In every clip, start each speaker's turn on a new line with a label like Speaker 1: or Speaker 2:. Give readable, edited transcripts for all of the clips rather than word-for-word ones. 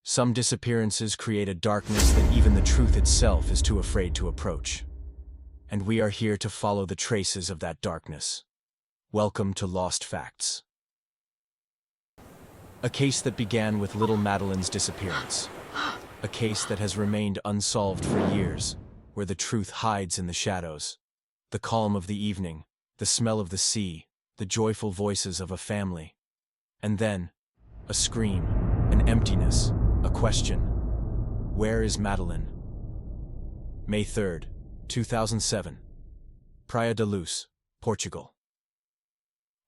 Speaker 1: Some disappearances create a darkness that even the truth itself is too afraid to approach. And we are here to follow the traces of that darkness. Welcome to Lost Facts. A case that began with little Madeleine's disappearance. A case that has remained unsolved for years, where the truth hides in the shadows. The calm of the evening, the smell of the sea, the joyful voices of a family. And then, a scream, an emptiness, a question. Where is Madeleine? May 3rd, 2007. Praia da Luz, Portugal.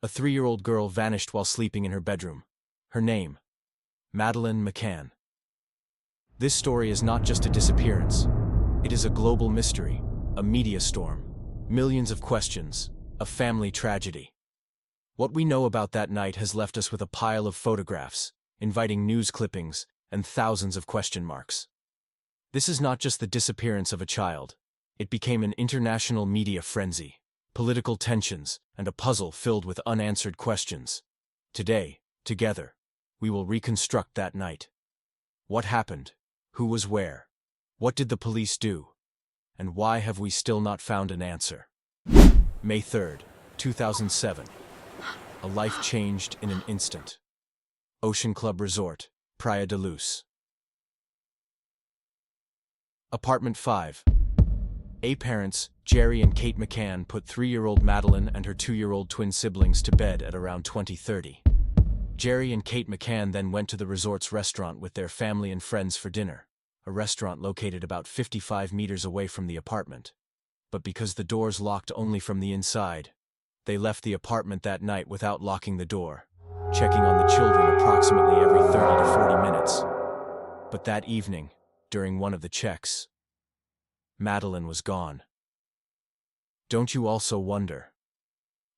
Speaker 1: A 3-year-old girl vanished while sleeping in her bedroom. Her name, Madeleine McCann. This story is not just a disappearance. It is a global mystery, a media storm, millions of questions, a family tragedy. What we know about that night has left us with a pile of photographs, inviting news clippings, and thousands of question marks. This is not just the disappearance of a child. It became an international media frenzy, political tensions, and a puzzle filled with unanswered questions. Today, together, we will reconstruct that night. What happened? Who was where? What did the police do? And why have we still not found an answer? May 3rd, 2007. A life changed in an instant. Ocean Club Resort, Praia da Luz. Apartment 5. Parents, Jerry and Kate McCann, put 3-year-old Madeleine and her 2-year-old twin siblings to bed at around 20:30. Jerry and Kate McCann then went to the resort's restaurant with their family and friends for dinner, a restaurant located about 55 meters away from the apartment. But because the doors locked only from the inside, they left the apartment that night without locking the door, checking on the children approximately every 30 to 40 minutes. But that evening, during one of the checks, Madeleine was gone. Don't you also wonder?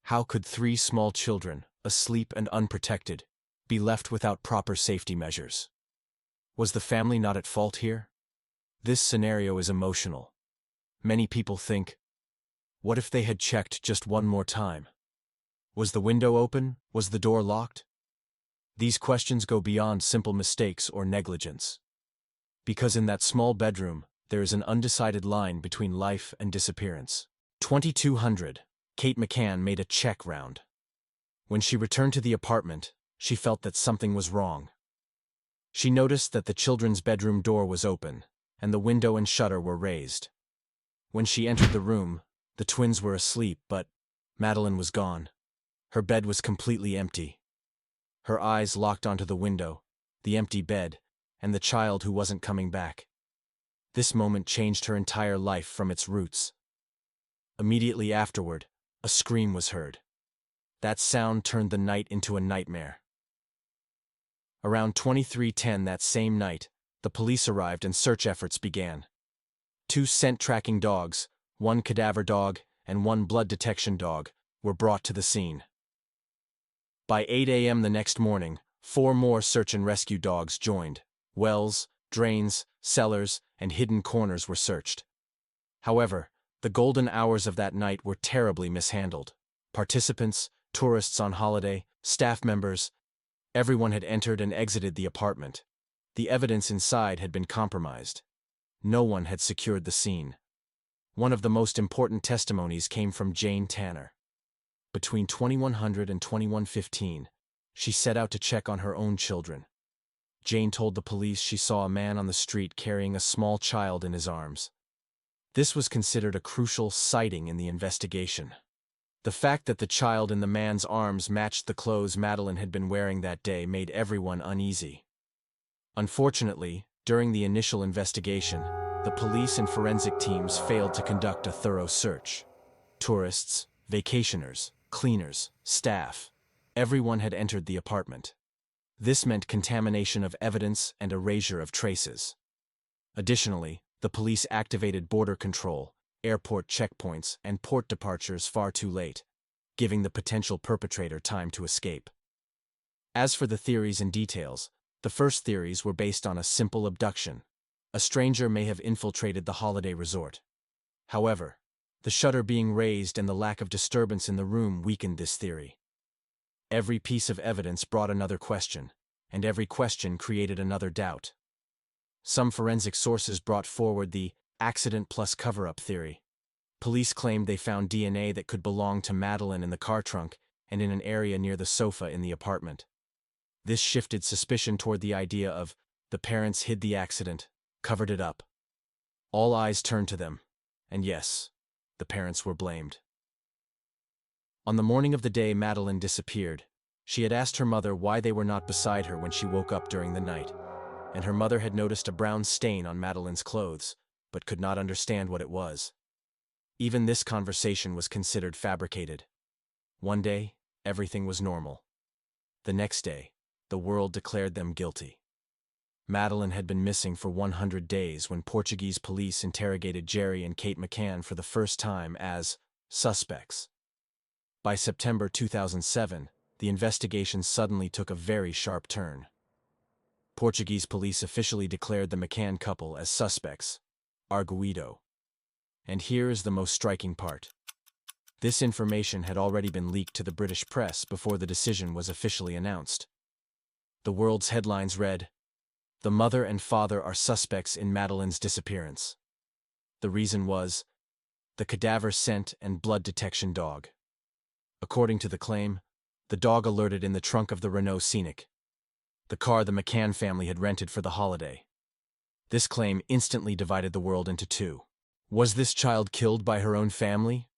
Speaker 1: How could 3 small children, asleep and unprotected, be left without proper safety measures? Was the family not at fault here? This scenario is emotional. Many people think, what if they had checked just one more time? Was the window open? Was the door locked? These questions go beyond simple mistakes or negligence. Because in that small bedroom, there is an undecided line between life and disappearance. 2200, Kate McCann made a check round. When she returned to the apartment, she felt that something was wrong. She noticed that the children's bedroom door was open, and the window and shutter were raised. When she entered the room, the twins were asleep, but Madeleine was gone. Her bed was completely empty. Her eyes locked onto the window, the empty bed, and the child who wasn't coming back. This moment changed her entire life from its roots. Immediately afterward, a scream was heard. That sound turned the night into a nightmare. Around 23:10 that same night, the police arrived and search efforts began. 2 scent-tracking dogs, 1 cadaver dog, and 1 blood detection dog, were brought to the scene. By 8 a.m. the next morning, 4 more search and rescue dogs joined. Wells, drains, cellars, and hidden corners were searched. However, the golden hours of that night were terribly mishandled. Participants, tourists on holiday, staff members, everyone had entered and exited the apartment. The evidence inside had been compromised. No one had secured the scene. One of the most important testimonies came from Jane Tanner. Between 2100 and 2115, she set out to check on her own children. Jane told the police she saw a man on the street carrying a small child in his arms. This was considered a crucial sighting in the investigation. The fact that the child in the man's arms matched the clothes Madeleine had been wearing that day made everyone uneasy. Unfortunately, during the initial investigation, the police and forensic teams failed to conduct a thorough search. Tourists, vacationers, cleaners, staff, everyone had entered the apartment. This meant contamination of evidence and erasure of traces. Additionally, the police activated border control, airport checkpoints, and port departures far too late, giving the potential perpetrator time to escape. As for the theories and details, the first theories were based on a simple abduction. A stranger may have infiltrated the holiday resort. However, the shutter being raised and the lack of disturbance in the room weakened this theory. Every piece of evidence brought another question, and every question created another doubt. Some forensic sources brought forward the accident plus cover-up theory. Police claimed they found DNA that could belong to Madeleine in the car trunk and in an area near the sofa in the apartment. This shifted suspicion toward the idea of the parents hid the accident, covered it up. All eyes turned to them, and yes, the parents were blamed. On the morning of the day Madeleine disappeared, she had asked her mother why they were not beside her when she woke up during the night, and her mother had noticed a brown stain on Madeleine's clothes, but could not understand what it was. Even this conversation was considered fabricated. One day, everything was normal. The next day, the world declared them guilty. Madeleine had been missing for 100 days when Portuguese police interrogated Jerry and Kate McCann for the first time as suspects. By September 2007, the investigation suddenly took a very sharp turn. Portuguese police officially declared the McCann couple as suspects, arguido. And here is the most striking part. This information had already been leaked to the British press before the decision was officially announced. The world's headlines read, "The mother and father are suspects in Madeleine's disappearance." The reason was the cadaver scent and blood detection dog. According to the claim, the dog alerted in the trunk of the Renault Scenic, the car the McCann family had rented for the holiday. This claim instantly divided the world into two. Was this child killed by her own family?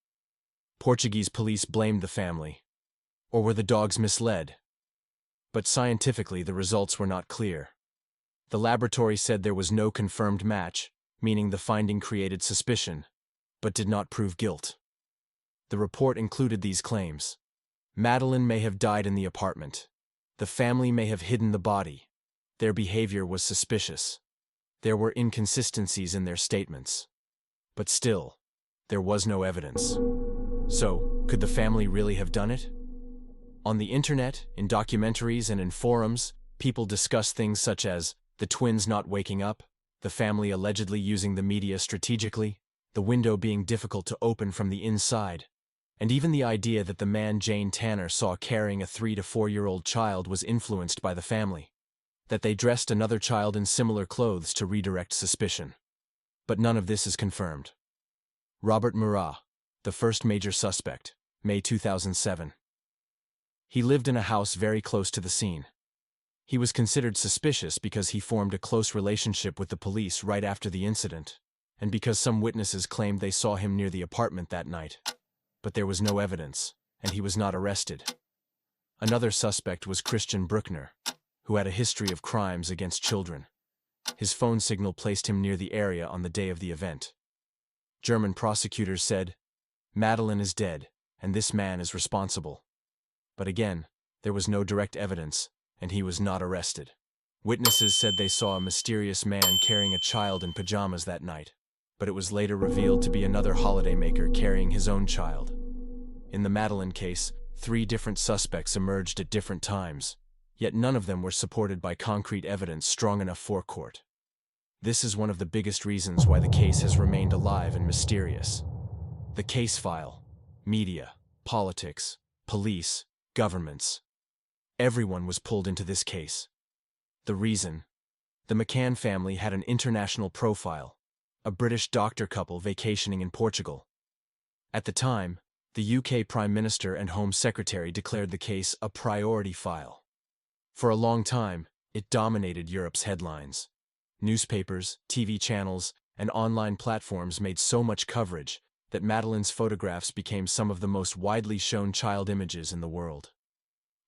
Speaker 1: Portuguese police blamed the family. Or were the dogs misled? But scientifically, the results were not clear. The laboratory said there was no confirmed match, meaning the finding created suspicion, but did not prove guilt. The report included these claims. Madeleine may have died in the apartment. The family may have hidden the body. Their behavior was suspicious. There were inconsistencies in their statements. But still, there was no evidence. So, could the family really have done it? On the internet, in documentaries, and in forums, people discuss things such as the twins not waking up, the family allegedly using the media strategically, the window being difficult to open from the inside, and even the idea that the man Jane Tanner saw carrying a 3 to 4-year-old child was influenced by the family, that they dressed another child in similar clothes to redirect suspicion. But none of this is confirmed. Robert Murat, the first major suspect, May 2007. He lived in a house very close to the scene. He was considered suspicious because he formed a close relationship with the police right after the incident, and because some witnesses claimed they saw him near the apartment that night. But there was no evidence, and he was not arrested. Another suspect was Christian Bruckner, who had a history of crimes against children. His phone signal placed him near the area on the day of the event. German prosecutors said, "Madeleine is dead, and this man is responsible." But again, there was no direct evidence, and he was not arrested. Witnesses said they saw a mysterious man carrying a child in pajamas that night, but it was later revealed to be another holidaymaker carrying his own child. In the Madeleine case, 3 different suspects emerged at different times, yet none of them were supported by concrete evidence strong enough for court. This is one of the biggest reasons why the case has remained alive and mysterious. The case file, media, politics, police, governments. Everyone was pulled into this case. The reason? The McCann family had an international profile, a British doctor couple vacationing in Portugal. At the time, the UK Prime Minister and Home Secretary declared the case a priority file. For a long time, it dominated Europe's headlines. Newspapers, TV channels, and online platforms made so much coverage that Madeleine's photographs became some of the most widely shown child images in the world.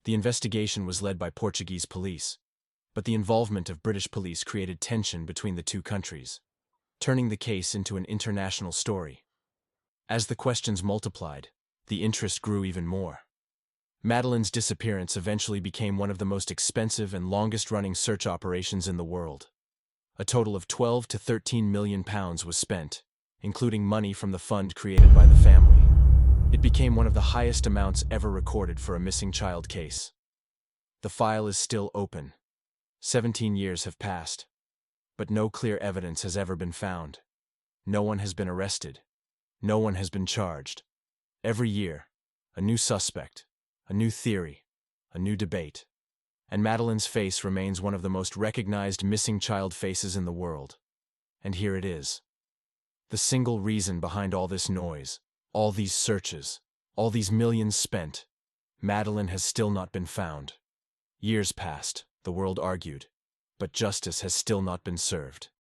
Speaker 1: The investigation was led by Portuguese police, but the involvement of British police created tension between the two countries, turning the case into an international story. As the questions multiplied, the interest grew even more. Madeleine's disappearance eventually became one of the most expensive and longest-running search operations in the world. A total of £12 to £13 million was spent, including money from the fund created by the family. It became one of the highest amounts ever recorded for a missing child case. The file is still open. 17 years have passed, but no clear evidence has ever been found. No one has been arrested. No one has been charged. Every year, a new suspect, a new theory, a new debate. and Madeleine's face remains one of the most recognized missing child faces in the world. And here it is. The single reason behind all this noise, all these searches, all these millions spent, Madeleine has still not been found. Years passed, the world argued, but justice has still not been served.